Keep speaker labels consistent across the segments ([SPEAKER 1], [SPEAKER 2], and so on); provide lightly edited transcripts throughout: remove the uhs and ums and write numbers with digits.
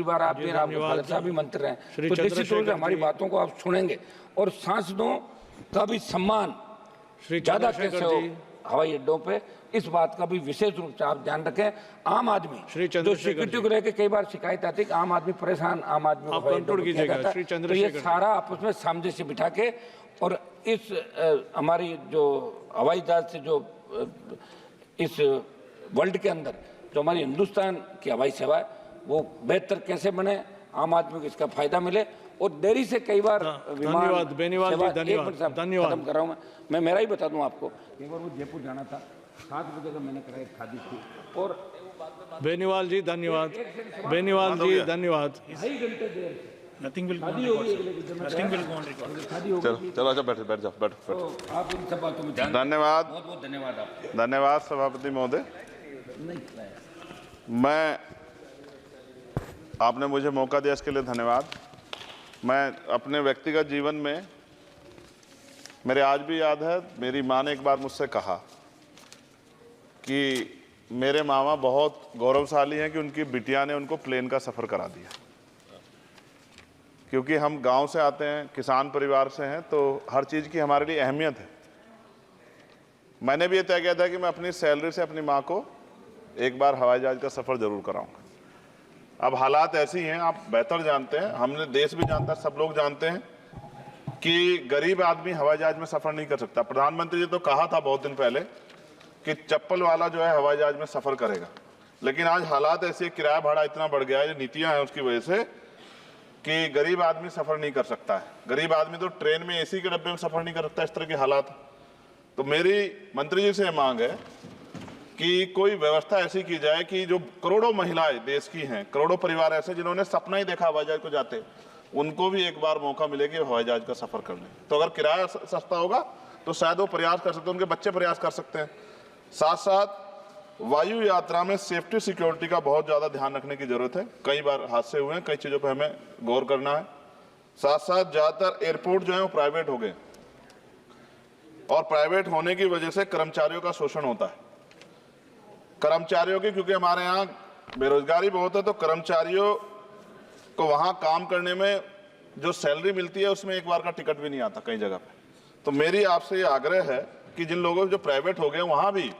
[SPEAKER 1] बार आप साहब भी मंत्री हैं, तो निश्चित रूप से हमारी बातों को आप सुनेंगे और सांसदों का भी सम्मान ज्यादा कैसे हो हवाई अड्डों पे, इस बात का भी विशेष रूप से आप ध्यान रखें। आम आदमी जो सिक्योरिटी को लेकर कई बार शिकायत आती है कि आम आदमी परेशान, आम आदमी को हवाई अड्डों पे किया जाता है, तो ये सारा आपस में सामने से बिठा के और इस हमारी जो हवाई जहाज से जो इस वर्ल्ड के अंदर जो हमारी हिंदुस्तान की हवाई सेवा है वो बेहतर कैसे बने, आम आदमी को इसका फायदा मिले। और देरी से कई बार
[SPEAKER 2] धन्यवाद बेनीवाल जी, धन्यवाद
[SPEAKER 1] खत्म कर रहा हूँ मैं मेरा ही बता दूं आपको। एक बार वो जयपुर जाना था, 7 बजे का मैंने कराई खादी थी और
[SPEAKER 2] बेनीवाल जी धन्यवाद, बेनीवाल जी धन्यवाद।
[SPEAKER 1] 2.5 घंटे देर
[SPEAKER 3] नथिंग विल
[SPEAKER 4] चलो अच्छा बैठ जाओ बैठो।
[SPEAKER 1] आप इन सब बातों में ध्यान,
[SPEAKER 4] धन्यवाद,
[SPEAKER 1] बहुत बहुत धन्यवाद आपको।
[SPEAKER 4] धन्यवाद सभापति महोदय। मैं आपने मुझे मौका दिया इसके लिए धन्यवाद। मैं अपने व्यक्तिगत जीवन में मेरे आज भी याद है, मेरी माँ ने एक बार मुझसे कहा कि मेरे मामा बहुत गौरवशाली हैं कि उनकी बिटिया ने उनको प्लेन का सफ़र करा दिया। क्योंकि हम गांव से आते हैं, किसान परिवार से हैं, तो हर चीज़ की हमारे लिए अहमियत है। मैंने भी ये तय किया था कि मैं अपनी सैलरी से अपनी माँ को एक बार हवाई जहाज़ का सफ़र ज़रूर कराऊंगा। अब हालात ऐसी हैं, आप बेहतर जानते हैं, हमने देश भी जानता है, सब लोग जानते हैं कि गरीब आदमी हवाई जहाज़ में सफ़र नहीं कर सकता। प्रधानमंत्री जी तो कहा था बहुत दिन पहले कि चप्पल वाला जो है हवाई जहाज़ में सफ़र करेगा, लेकिन आज हालात ऐसे, किराया भाड़ा इतना बढ़ गया है, जो नीतियाँ हैं उसकी वजह से, कि गरीब आदमी सफ़र नहीं कर सकता है। गरीब आदमी तो ट्रेन में AC के डब्बे में सफ़र नहीं कर सकता, इस तरह के हालात। तो मेरी मंत्री जी से मांग है कि कोई व्यवस्था ऐसी की जाए कि जो करोड़ों महिलाएं देश की हैं, करोड़ों परिवार ऐसे जिन्होंने सपना ही देखा हवाई जहाज को जाते, उनको भी एक बार मौका मिले कि हवाई जहाज का सफर कर लें। तो अगर किराया सस्ता होगा तो शायद वो प्रयास कर सकते हैं, उनके बच्चे प्रयास कर सकते हैं। साथ साथ वायु यात्रा में सेफ्टी सिक्योरिटी का बहुत ज़्यादा ध्यान रखने की जरूरत है। कई बार हादसे हुए हैं, कई चीज़ों पर हमें गौर करना है। साथ साथ ज़्यादातर एयरपोर्ट जो है वो प्राइवेट हो गए और प्राइवेट होने की वजह से कर्मचारियों का शोषण होता है। कर्मचारियों की, क्योंकि हमारे यहाँ बेरोजगारी बहुत है, तो कर्मचारियों को वहाँ काम करने में जो सैलरी मिलती है उसमें एक बार का टिकट भी नहीं आता कई जगह पे। तो मेरी आपसे ये आग्रह है कि जिन लोगों जो प्राइवेट हो गए वहाँ भी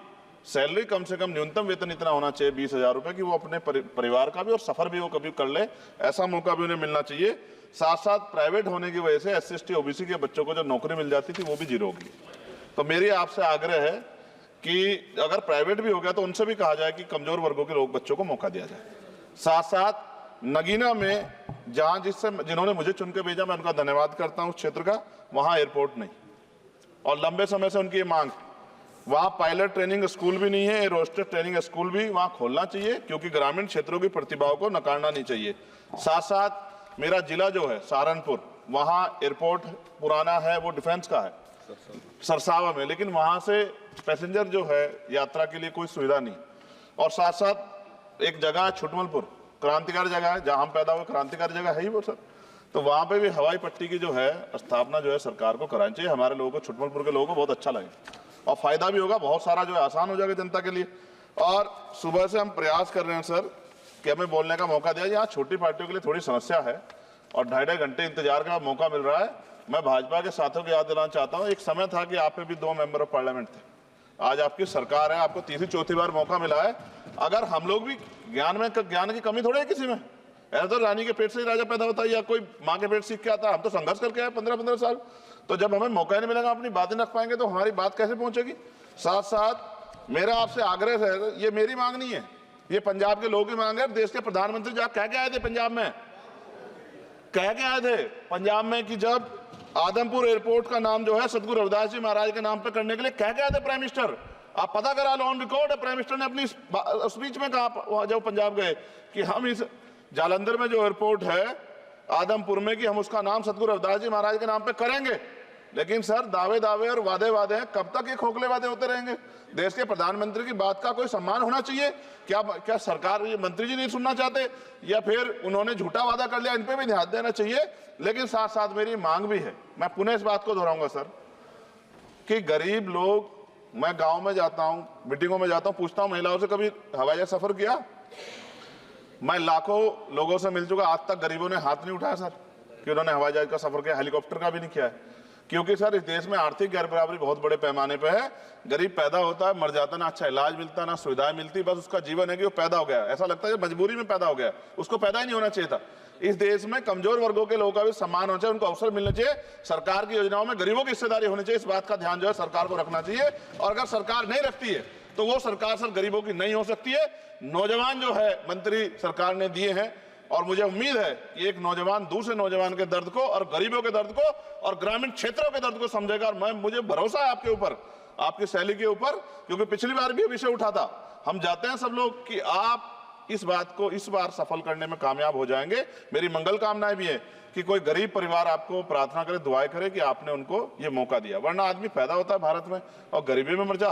[SPEAKER 4] सैलरी कम से कम न्यूनतम वेतन इतना होना चाहिए 20,000 रुपये कि वो अपने परिवार का भी और सफ़र भी वो कभी कर ले, ऐसा मौका भी उन्हें मिलना चाहिए। साथ साथ प्राइवेट होने की वजह से SC ST OBC के बच्चों को जो नौकरी मिल जाती थी वो भी जीरो होगी। तो मेरी आपसे आग्रह है कि अगर प्राइवेट भी हो गया तो उनसे भी कहा जाए कि कमजोर वर्गों के लोग बच्चों को मौका दिया जाए। साथ साथ नगीना में जहां जिन्होंने मुझे चुन के भेजा, मैं उनका धन्यवाद करता हूं, उस क्षेत्र का, वहां एयरपोर्ट नहीं, और लंबे समय से उनकी ये मांग, वहां पायलट ट्रेनिंग स्कूल भी नहीं है, एयरोस्टेस ट्रेनिंग स्कूल भी वहां खोलना चाहिए, क्योंकि ग्रामीण क्षेत्रों की प्रतिभाओं को नकारना नहीं चाहिए। साथ साथ मेरा जिला जो है सहारनपुर, वहां एयरपोर्ट पुराना है, वो डिफेंस का है सरसावा में, लेकिन वहां से पैसेंजर जो है यात्रा के लिए कोई सुविधा नहीं। और साथ साथ एक जगह है छुटमलपुर, क्रांतिकारी जगह है, जहां हम पैदा हुए, क्रांतिकारी जगह है ही वो सर। तो वहां पे भी हवाई पट्टी की जो है स्थापना जो है सरकार को करानी चाहिए। हमारे लोगों को, छुटमलपुर के लोगों को बहुत अच्छा लगे और फायदा भी होगा, बहुत सारा जो है आसान हो जाएगा जनता के लिए। और सुबह से हम प्रयास कर रहे हैं सर कि हमें बोलने का मौका दिया। यहाँ छोटी पार्टियों के लिए थोड़ी समस्या है और 2.5 घंटे इंतजार का मौका मिल रहा है। मैं भाजपा के साथियों को याद दिलाना चाहता हूँ, एक समय था कि आप पे भी 2 मेंबर ऑफ पार्लियामेंट थे, आज आपकी सरकार है, आपको तीसरी चौथी बार मौका मिला है। अगर हम लोग भी ज्ञान की कमी थोड़ी है किसी में, ऐसा तो रानी के पेट से ही राजा पैदा होता है या कोई माँ के पेट सीख के आता है। हम तो संघर्ष करके आए 15-15 साल, तो जब हमें मौका ही नहीं मिलेगा, अपनी बातें रख पाएंगे तो हमारी बात कैसे पहुंचेगी। साथ साथ मेरा आपसे आग्रह है, ये मेरी मांग नहीं है, ये पंजाब के लोगों की मांग है। देश के प्रधानमंत्री जब कह के आए थे पंजाब में, कह के आए थे पंजाब में कि जब आदमपुर एयरपोर्ट का नाम जो है सतगुरु रविदास जी महाराज के नाम पे करने के लिए कह के आए थे प्राइम मिनिस्टर। आप पता करा लो, ऑन रिकॉर्ड है, प्राइम मिनिस्टर ने अपनी स्पीच में कहा जब पंजाब गए कि हम इस जालंधर में जो एयरपोर्ट है आदमपुर में, कि हम उसका नाम सतगुरु रविदास जी महाराज के नाम पे करेंगे। लेकिन सर दावे और वादे हैं, कब तक ये खोखले वादे होते रहेंगे। देश के प्रधानमंत्री की बात का कोई सम्मान होना चाहिए। क्या सरकार, ये मंत्री जी नहीं सुनना चाहते या फिर उन्होंने झूठा वादा कर लिया, इन पे भी ध्यान देना चाहिए। लेकिन साथ साथ मेरी मांग भी है, मैं पुनः इस बात को दोहराऊंगा सर, कि गरीब लोग, मैं गांव में जाता हूं, मीटिंगों में जाता हूं, पूछता हूं महिलाओं से, कभी हवाई जहाज सफर किया? मैं लाखों लोगों से मिल चुका, आज तक गरीबों ने हाथ नहीं उठाया सर कि उन्होंने हवाई जहाज का सफर किया, हेलीकॉप्टर का भी नहीं किया है। क्योंकि सर इस देश में आर्थिक गैर बराबरी बहुत बड़े पैमाने पे है। गरीब पैदा होता है, मर जाता, ना अच्छा इलाज मिलता, ना सुविधाएं मिलती, बस उसका जीवन है कि वो पैदा हो गया, ऐसा लगता है मजबूरी में पैदा हो गया, उसको पैदा ही नहीं होना चाहिए था। इस देश में कमजोर वर्गों के लोगों का भी सम्मान होना चाहिए, उनको अवसर मिलना चाहिए। सरकार की योजनाओं में गरीबों की हिस्सेदारी होनी चाहिए, इस बात का ध्यान जो है सरकार को रखना चाहिए। और अगर सरकार नहीं रखती है तो वो सरकार सर गरीबों की नहीं हो सकती है। नौजवान जो है मंत्री सरकार ने दिए हैं, और मुझे उम्मीद है कि एक नौजवान दूसरे नौजवान के दर्द को और गरीबों के दर्द को और ग्रामीण क्षेत्रों के दर्द को समझेगा। और मुझे भरोसा है आपके ऊपर, आपकी शैली के ऊपर, क्योंकि पिछली बार भी विषय उठा था। हम जाते हैं सब लोग कि आप इस बात को इस बार सफल करने में कामयाब हो जाएंगे। मेरी मंगल कामनाएं भी है कि कोई गरीब परिवार आपको प्रार्थना करे, दुआएं करे कि आपने उनको ये मौका दिया। वरना आदमी पैदा होता है भारत में और गरीबी में मर जा,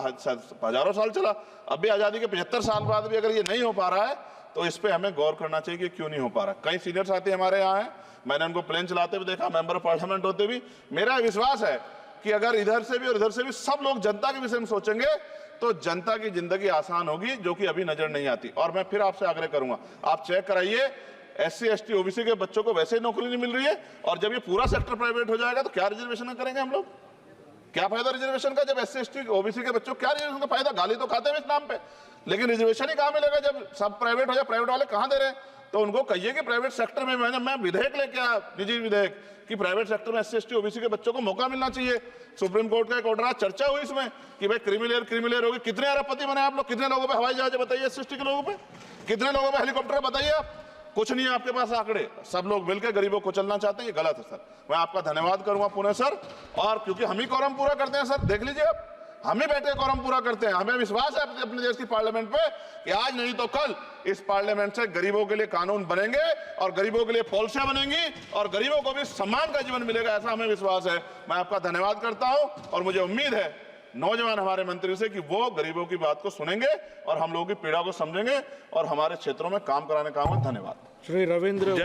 [SPEAKER 4] हजारों साल चला, अब भी आजादी के 75 साल बाद भी अगर ये नहीं हो पा रहा है तो इस पे हमें गौर करना चाहिए कि क्यों नहीं हो पा रहा। कई सीनियर साथी हमारे यहाँ हैं, मैंने उनको प्लेन चलाते हुए देखा, मेंबर ऑफ पार्लियामेंट होते भी। मेरा विश्वास है कि अगर इधर से भी और इधर से भी सब लोग जनता के विषय में सोचेंगे तो जनता की जिंदगी आसान होगी, जो कि अभी नजर नहीं आती। और मैं फिर आपसे आग्रह करूंगा, आप चेक कराइए, SC ST OBC के बच्चों को वैसे ही नौकरी नहीं मिल रही है, और जब ये पूरा सेक्टर प्राइवेट हो जाएगा तो क्या रिजर्वेशन करेंगे हम लोग? क्या फायदा रिजर्वेशन का? जब SC ST OBC के बच्चों क्या रिजर्वेशन का फायदा? गाली तो खाते हैं इस नाम पे, लेकिन रिजर्वेशन ही कहां मिलेगा जब सब प्राइवेट हो जाए? प्राइवेट वाले कहां दे रहे हैं? तो उनको कहिए कि प्राइवेट सेक्टर में मैं विधेयक लेके आया, निजी विधेयक, कि प्राइवेट सेक्टर में SC ST OBC के बच्चों को मौका मिलना चाहिए। सुप्रीम कोर्ट का एक ऑर्डर, चर्चा हुई इसमें कि भाई क्रिमिलेयर होगी। कितने अरबपति बने आप लोग? कितने लोगों पे हवाई जहाज बताइए? SC ST के लोगों पे कितने लोगों पे हेलीकॉप्टर बताइए? आप कुछ नहीं है आपके पास आंकड़े। सब लोग मिलकर गरीबों को चलना चाहते हैं, ये गलत है सर। मैं आपका धन्यवाद करूंगा पुनः सर, और क्योंकि हम ही कोरम पूरा करते हैं सर, देख लीजिए आप, हम ही बैठे कोरम पूरा करते हैं। हमें विश्वास है अपने देश की पार्लियामेंट पे कि आज नहीं तो कल इस पार्लियामेंट से गरीबों के लिए कानून बनेंगे और गरीबों के लिए पॉलिसियां बनेंगी और गरीबों को भी सम्मान का जीवन मिलेगा, ऐसा हमें विश्वास है। मैं आपका धन्यवाद करता हूं और मुझे उम्मीद है नौजवान हमारे मंत्री से कि वो गरीबों की बात को सुनेंगे और हम लोगों की पीड़ा को समझेंगे और हमारे क्षेत्रों में काम कराने का। धन्यवाद।
[SPEAKER 2] श्री रविंद्र